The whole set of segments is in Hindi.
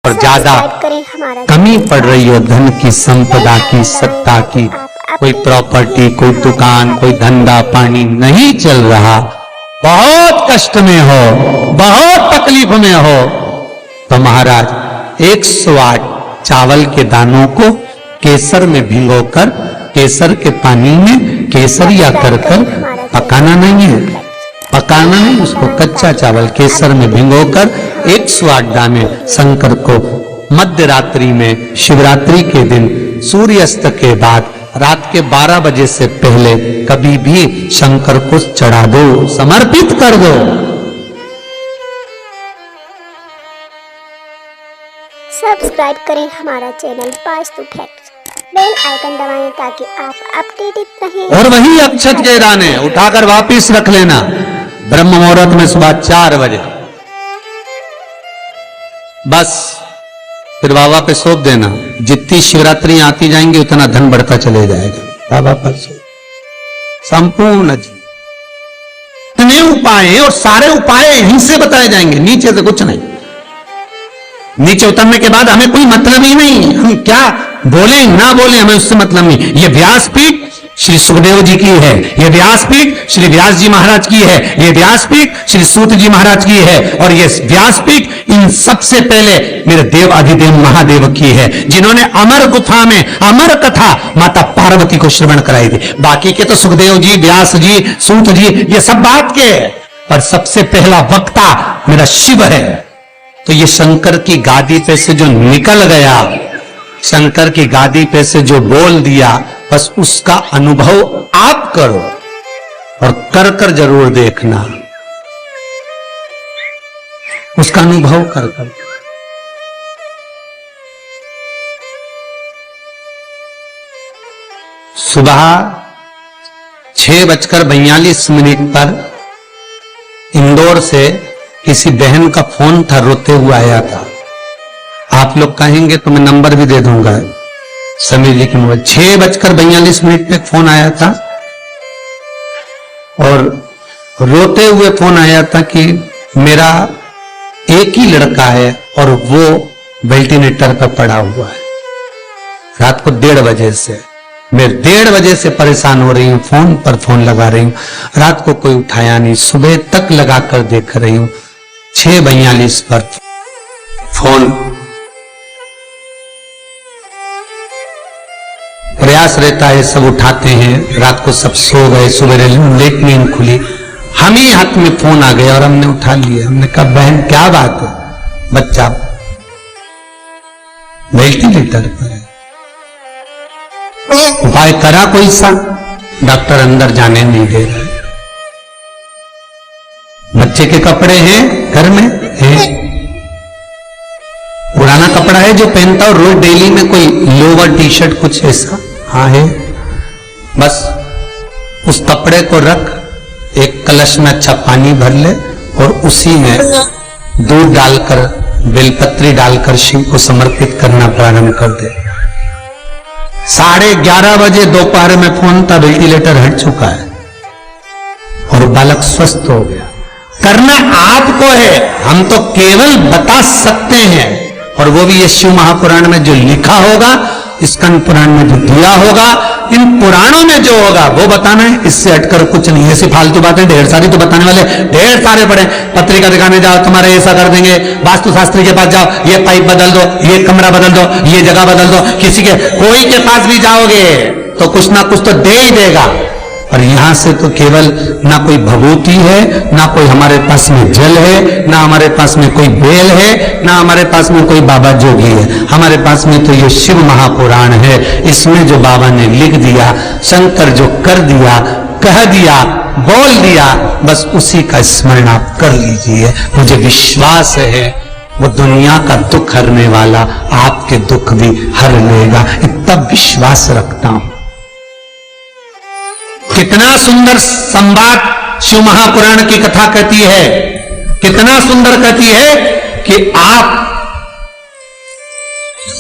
और ज्यादा कमी पड़ रही हो धन की, संपदा की, सत्ता की, कोई प्रॉपर्टी, कोई दुकान, कोई धंधा पानी नहीं चल रहा, बहुत कष्ट में हो, बहुत तकलीफ में हो, तो महाराज 108 चावल के दानों को केसर में भिगोकर, केसर के पानी में केसरिया कर पकाना नहीं है, पकाना नहीं, उसको कच्चा चावल केसर में भिगोकर 108 दाने शंकर को मध्य रात्रि में, शिवरात्रि के दिन सूर्यास्त के बाद रात के 12 बजे से पहले कभी भी शंकर को चढ़ा दो, समर्पित कर दो। सब्सक्राइब करें हमारा channel Vastu facts, bell icon दबाएं ताकि आप अपडेटेड रहें। और वही अक्षत के दाने उठाकर वापिस रख लेना ब्रह्म मुहूर्त में सुबह 4 बजे, बस फिर बाबा पे सौंप देना। जितनी शिवरात्रि आती जाएंगी उतना धन बढ़ता चले जाएगा, बाबा पर संपूर्ण इतने उपाय हैं और सारे उपाय यहीं से बताए जाएंगे, नीचे से कुछ नहीं। नीचे उतरने के बाद हमें कोई मतलब ही नहीं, हम क्या बोले ना बोले हमें उससे मतलब नहीं। ये व्यासपीठ श्री सुखदेव जी की है, ये व्यासपीठ श्री व्यास जी महाराज की है, ये व्यासपीठ श्री सूत जी महाराज की है, और ये व्यासपीठ इन सबसे पहले मेरे देव अधिदेव महादेव की है, जिन्होंने अमर गुफा में अमर कथा माता पार्वती को श्रवण कराई थी। बाकी के तो सुखदेव जी, व्यास जी, सूत जी, ये सब बात के, पर सबसे पहला वक्ता मेरा शिव है। तो ये शंकर की गादी पे से जो निकल गया, शंकर की गादी पे से जो बोल दिया, बस उसका अनुभव आप करो और कर कर जरूर देखना, उसका अनुभव कर कर। सुबह 6:42 पर इंदौर से किसी बहन का फोन था, रोते हुए आया था। आप लोग कहेंगे तो मैं नंबर भी दे दूंगा, समीर जी की मोबाइल। 6:42 पे फोन आया था और रोते हुए फोन आया था कि मेरा एक ही लड़का है और वो वेंटिलेटर पर पड़ा हुआ है। रात को 1:30 बजे से मैं 1:30 बजे से परेशान हो रही हूँ, फोन पर फोन लगा रही हूँ, रात को कोई उठाया नहीं, सुबह तक लगाकर देख रही हूँ। 6:42 पर फोन, प्रयास रहता है सब उठाते हैं, रात को सब सो गए, सुबह लेट नींद खुली, हम ही हाथ में फोन आ गया और हमने उठा लिया। हमने कहा बहन क्या बात है, बच्चा वेंटिलेटर पर है, उपाय करा कोई सा, डॉक्टर अंदर जाने नहीं दे रहा है। बच्चे के कपड़े हैं घर में है, पुराना कपड़ा है जो पहनता हो रोज डेली में, कोई लोवर टी शर्ट कुछ ऐसा, हाँ है, बस उस कपड़े को रख, एक कलश में अच्छा पानी भर ले और उसी में दूध डालकर, बेलपत्री डालकर शिव को समर्पित करना प्रारंभ कर दे। 11:30 बजे दोपहर में फोन था, वेंटिलेटर हट चुका है और बालक स्वस्थ हो गया। करना आपको है, हम तो केवल बता सकते हैं, और वो भी ये शिव महापुराण में जो लिखा होगा, स्कंद पुराण में जो दिया होगा, इन पुराणों में जो होगा वो बताना है, इससे हटकर कुछ नहीं। ऐसी फालतू बातें ढेर सारी तो बताने वाले ढेर सारे पड़े, पत्रिका दिखाने जाओ तुम्हारे ऐसा कर देंगे, वास्तु शास्त्री के पास जाओ ये पाइप बदल दो, ये कमरा बदल दो, ये जगह बदल दो, किसी के कोई के पास भी जाओगे तो कुछ ना कुछ तो दे ही देगा। और यहां से तो केवल ना कोई भभूति है, ना कोई हमारे पास में जल है, ना हमारे पास में कोई बेल है, ना हमारे पास में कोई बाबा जोगी है। हमारे पास में तो ये शिव महापुराण है, इसमें जो बाबा ने लिख दिया, शंकर जो कर दिया, कह दिया, बोल दिया, बस उसी का स्मरण आप कर लीजिए। मुझे विश्वास है वो दुनिया का दुख हरने वाला आपके दुख भी हर लेगा, इतना विश्वास रखता हूं। कितना सुंदर संवाद शिव महापुराण की कथा कहती है, कितना सुंदर कहती है कि आप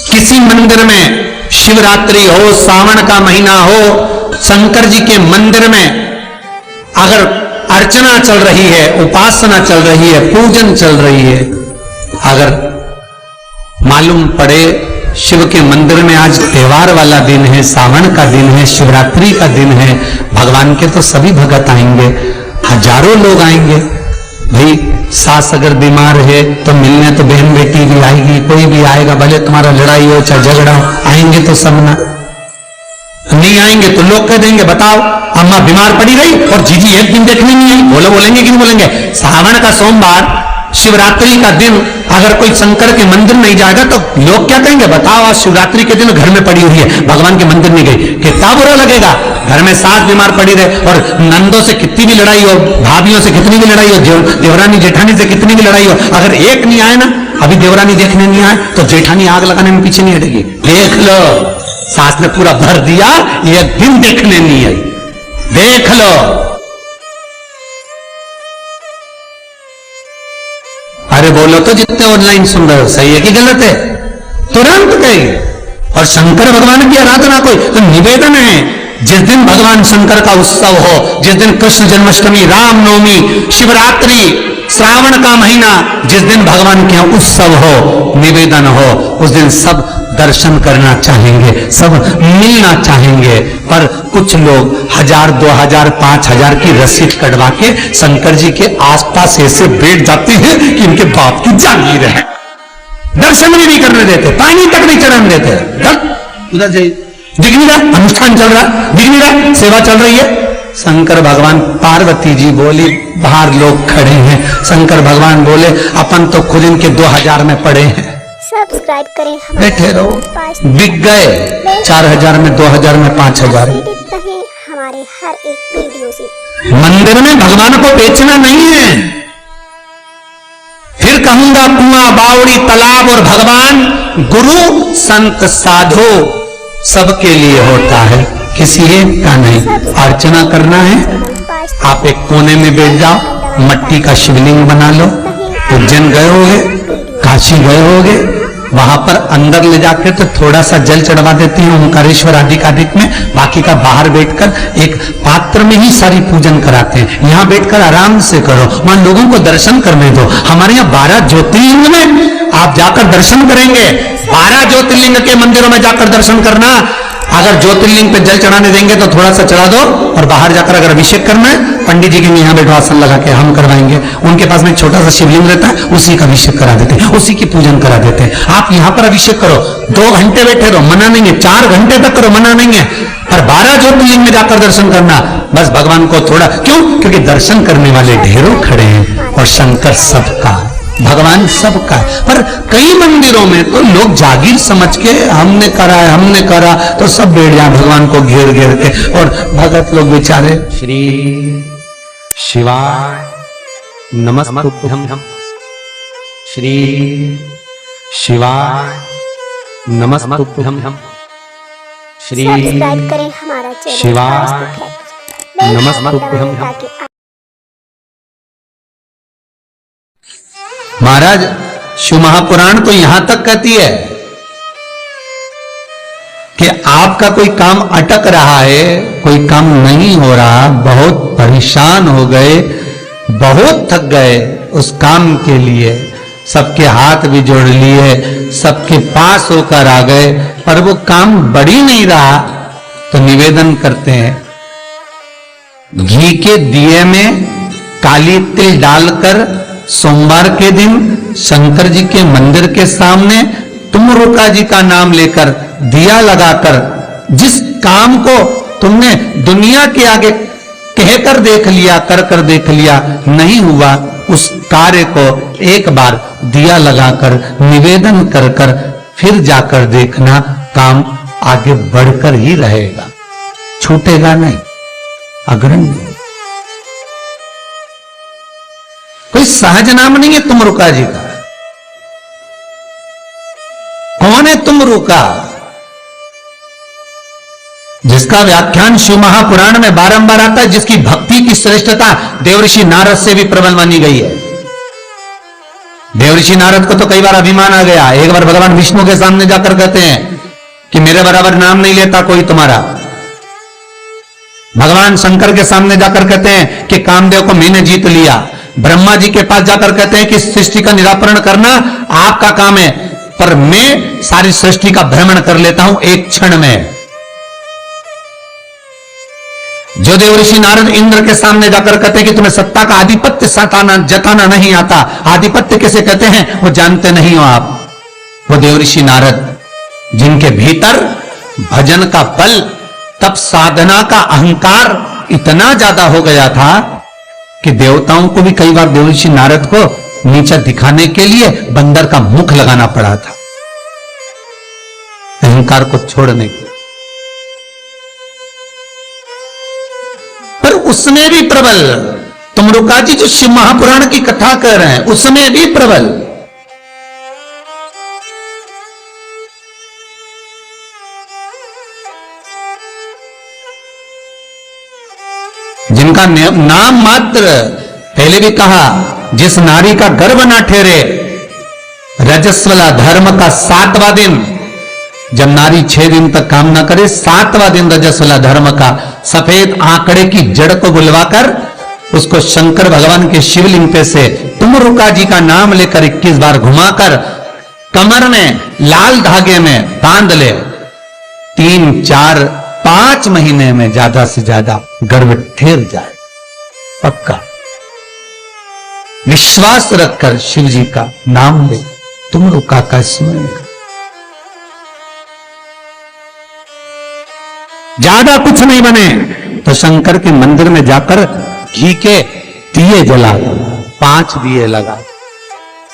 किसी मंदिर में शिवरात्रि हो, सावन का महीना हो, शंकर जी के मंदिर में अगर अर्चना चल रही है, उपासना चल रही है, पूजन चल रही है, अगर मालूम पड़े शिव के मंदिर में आज त्योहार वाला दिन है, सावन का दिन है, शिवरात्रि का दिन है, भगवान के तो सभी भगत आएंगे, हजारों लोग आएंगे। भाई सास अगर बीमार है तो मिलने तो बहन बेटी भी आएगी, कोई भी आएगा, भले तुम्हारा लड़ाई हो चाहे झगड़ा हो, आएंगे तो सब ना। नहीं आएंगे तो लोग कह देंगे बताओ अम्मा बीमार पड़ी रही और जीजी एक दिन देखने नहीं आई। बोलेंगे कि नहीं बोलेंगे? सावन का सोमवार शिवरात्रि का दिन अगर कोई शंकर के मंदिर नहीं जाएगा तो लोग क्या कहेंगे? बताओ आज शिवरात्रि के दिन घर में पड़ी हुई है, भगवान के मंदिर नहीं गई, कितना बुरा लगेगा। घर में सास बीमार पड़ी रहे और नंदों से कितनी भी लड़ाई हो, भाभियों से कितनी भी लड़ाई हो, देवरानी जेठानी से कितनी भी लड़ाई हो, अगर एक नहीं आए ना, अभी देवरानी देखने नहीं आए तो जेठानी आग लगाने में पीछे नहीं हटेगी। देख लो सास ने पूरा भर दिया, एक दिन देखने नहीं आई, देख लो। अरे बोलो तो जितने ऑनलाइन सुन रहे हो सही है कि गलत है? तुरंत कहेंगे। और शंकर भगवान की आराधना कोई तो निवेदन है, जिस दिन भगवान शंकर का उत्सव हो, जिस दिन कृष्ण जन्माष्टमी, रामनवमी, शिवरात्रि, श्रावण का महीना, जिस दिन भगवान के उत्सव हो, निवेदन हो, उस दिन सब दर्शन करना चाहेंगे, सब मिलना चाहेंगे। पर कुछ लोग 1000, 2000, 5000 की रसीद कटवा के शंकर जी के आसपास ऐसे बैठ जाते हैं कि इनके बाप की जागीर है, दर्शन भी नहीं करने देते, पानी तक नहीं चढ़ाने देते। उधर जाइए, दिख नहीं रहा अनुष्ठान चल रहा, दिख नहीं रहा सेवा चल रही है। शंकर भगवान, पार्वती जी बोली बाहर लोग खड़े हैं, शंकर भगवान बोले अपन तो खुद इनके 2000 में पड़े हैं, सब्सक्राइब करें, बैठे रहो। बिक गए 4000 में, 2000 में, 5000 में। हमारे हर एक वीडियो से मंदिर में भगवान को बेचना नहीं है। फिर कहूंगा कुआं, बावड़ी, तालाब और भगवान, गुरु, संत, साधु सबके लिए होता है, किसी एक का नहीं। अर्चना करना है, आप एक कोने में बैठ जाओ, मट्टी का शिवलिंग बना लो। उज्जैन गए होगे, काशी गए होगे, वहां पर अंदर ले जाकर तो थोड़ा सा जल चढ़वा देते हैं ओंकारेश्वर आदिकादिक में, बाकी का बाहर बैठकर एक पात्र में ही सारी पूजन कराते हैं। यहाँ बैठकर आराम से करो, वहां लोगों को दर्शन करने दो। हमारे यहाँ 12 ज्योतिर्लिंग में आप जाकर दर्शन करेंगे, 12 ज्योतिर्लिंग के मंदिरों में जाकर दर्शन करना। अगर ज्योतिर्लिंग पे जल चढ़ाने देंगे तो थोड़ा सा चढ़ा दो, और बाहर जाकर अगर अभिषेक करना है, पंडित जी के यहाँ बैठो आसन लगा के हम करवाएंगे। उनके पास में छोटा सा शिवलिंग रहता है, उसी का अभिषेक करा देते हैं, उसी की पूजन करा देते हैं। आप यहाँ पर अभिषेक करो, 2 घंटे बैठे रहो, मना नहीं है, 4 घंटे तक करो, मना नहीं है, पर 12 ज्योतिर्लिंग में जाकर दर्शन करना। बस भगवान को थोड़ा, क्यों? क्योंकि दर्शन करने वाले ढेरों खड़े हैं और शंकर सबका, भगवान सबका। पर कई मंदिरों में तो लोग जागीर समझ के हमने करा है, हमने करा, तो सब बैठ जाए भगवान को घेर घेर के, और भगत लोग बेचारे श्री शिवाय नमस्तुभ्यं, श्री शिवाय नमस्तुभ्यं, श्री सब्सक्राइब करें हमारा चैनल शिवाय नमस्तुभ्यं। महाराज शिव महापुराण तो यहां तक कहती है कि आपका कोई काम अटक रहा है, कोई काम नहीं हो रहा, बहुत परेशान हो गए, बहुत थक गए उस काम के लिए, सबके हाथ भी जोड़ लिए, सबके पास होकर आ गए, पर वो काम बढ़ ही नहीं रहा, तो निवेदन करते हैं घी के दिए में काली तिल डालकर सोमवार के दिन शंकर जी के मंदिर के सामने तुमरुका जी का नाम लेकर दिया लगाकर, जिस काम को तुमने दुनिया के आगे कहकर देख लिया, कर देख लिया, नहीं हुआ, उस कार्य को एक बार दिया लगाकर निवेदन कर फिर जाकर देखना, काम आगे बढ़कर ही रहेगा, छूटेगा नहीं, अग्रणी। कोई सहज नाम नहीं है तुमरुका जी का। कौन है तुमरुका? जिसका व्याख्यान शिव महापुराण में बारंबार आता है, जिसकी भक्ति की श्रेष्ठता देवऋषि नारद से भी प्रबल मानी गई है। देवऋषि नारद को तो कई बार अभिमान आ गया, एक बार भगवान विष्णु के सामने जाकर कहते हैं कि मेरे बराबर नाम नहीं लेता कोई तुम्हारा। भगवान शंकर के सामने जाकर कहते हैं कि कामदेव को मैंने जीत लिया। ब्रह्मा जी के पास जाकर कहते हैं कि सृष्टि का निराकरण करना आपका काम है। पर मैं सारी सृष्टि का भ्रमण कर लेता हूं एक क्षण में। जो देवऋषि नारद इंद्र के सामने जाकर कहते हैं कि तुम्हें सत्ता का आधिपत्य जताना नहीं आता, आधिपत्य किसे कहते हैं वो जानते नहीं हो आप। वो देवऋषि नारद जिनके भीतर भजन का बल, तप साधना का अहंकार इतना ज्यादा हो गया था कि देवताओं को भी कई बार देवऋषि नारद को नीचा दिखाने के लिए बंदर का मुख लगाना पड़ा था, अहंकार को छोड़ने के। पर उसमें भी प्रबल, तुमरुका जी जो शिव महापुराण की कथा कर रहे हैं उसमें भी प्रबल। जिनका नाम मात्र, पहले भी कहा, जिस नारी का गर्भ ना ठहरे, रजस्वला धर्म का 7वां दिन, जब नारी 6 दिन तक काम ना करे, 7वां दिन रजस्वला धर्म का, सफेद आंकड़े की जड़ को बुलवाकर उसको शंकर भगवान के शिवलिंग पे से तुमरुका जी का नाम लेकर 21 बार घुमाकर कमर में लाल धागे में बांध ले, 3, 4, 5 महीने में ज्यादा से ज्यादा गर्भ ठहर जाए, पक्का। विश्वास रखकर शिव जी का नाम ले, तुमरुका का स्मरण कर। ज्यादा कुछ नहीं बने तो शंकर के मंदिर में जाकर घी के दिए जला, 5 दिए लगा।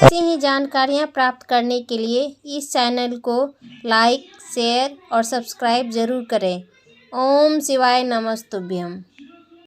ऐसी ही जानकारियाँ प्राप्त करने के लिए इस चैनल को लाइक, शेयर और सब्सक्राइब जरूर करें। ओम शिवाय नमस्तुभ्यम।